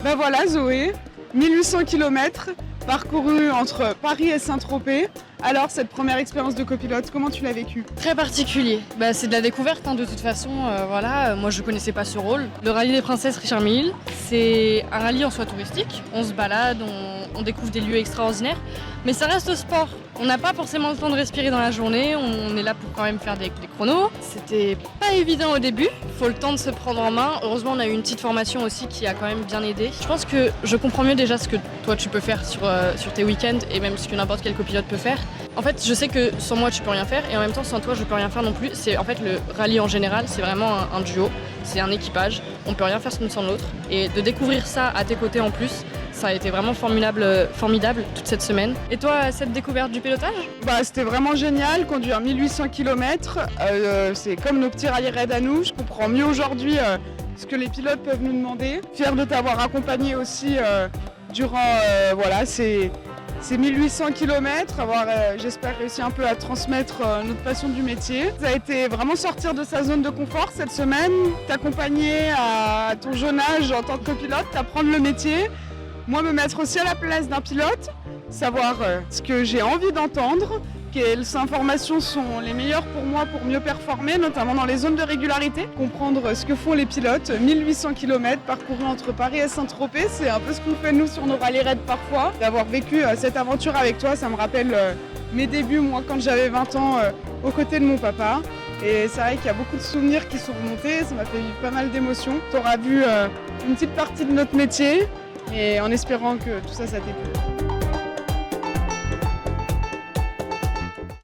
Ben voilà Zoé, 1800 km parcourus entre Paris et Saint-Tropez. Alors cette première expérience de copilote, comment tu l'as vécue? Très particulier. C'est de la découverte de toute façon. Moi je connaissais pas ce rôle. Le rallye des princesses Richard Mille, c'est un rallye en soi touristique. On se balade, on découvre des lieux extraordinaires. Mais ça reste au sport. On n'a pas forcément le temps de respirer dans la journée. On est là pour quand même faire des chronos. C'était pas évident au début. Faut le temps de se prendre en main. Heureusement on a eu une petite formation aussi qui a quand même bien aidé. Je pense que je comprends mieux déjà ce que toi tu peux faire sur tes week-ends et même ce que n'importe quel copilote peut faire. En fait, je sais que sans moi, tu peux rien faire et en même temps, sans toi, je peux rien faire non plus. C'est en fait le rallye en général, c'est vraiment un duo, c'est un équipage. On peut rien faire l'une sans l'autre. Et de découvrir ça à tes côtés en plus, ça a été vraiment formidable toute cette semaine. Et toi, cette découverte du pilotage? C'était vraiment génial, conduire 1800 km, c'est comme nos petits rallye raids à nous. Je comprends mieux aujourd'hui ce que les pilotes peuvent nous demander. Fier de t'avoir accompagné aussi durant ces 1800 km, avoir, j'espère, réussi un peu à transmettre notre passion du métier. Ça a été vraiment sortir de sa zone de confort cette semaine, t'accompagner à ton jeune âge en tant que copilote, t'apprendre le métier. Moi, me mettre aussi à la place d'un pilote, savoir ce que j'ai envie d'entendre, quelles informations sont les meilleures pour moi pour mieux performer, notamment dans les zones de régularité. Comprendre ce que font les pilotes, 1800 km parcourus entre Paris et Saint-Tropez, c'est un peu ce qu'on fait nous sur nos rallye raids parfois. D'avoir vécu cette aventure avec toi, ça me rappelle mes débuts, moi, quand j'avais 20 ans, aux côtés de mon papa. Et c'est vrai qu'il y a beaucoup de souvenirs qui sont remontés, ça m'a fait vivre pas mal d'émotions. Tu auras vu une petite partie de notre métier, et en espérant que tout ça t'ait plu.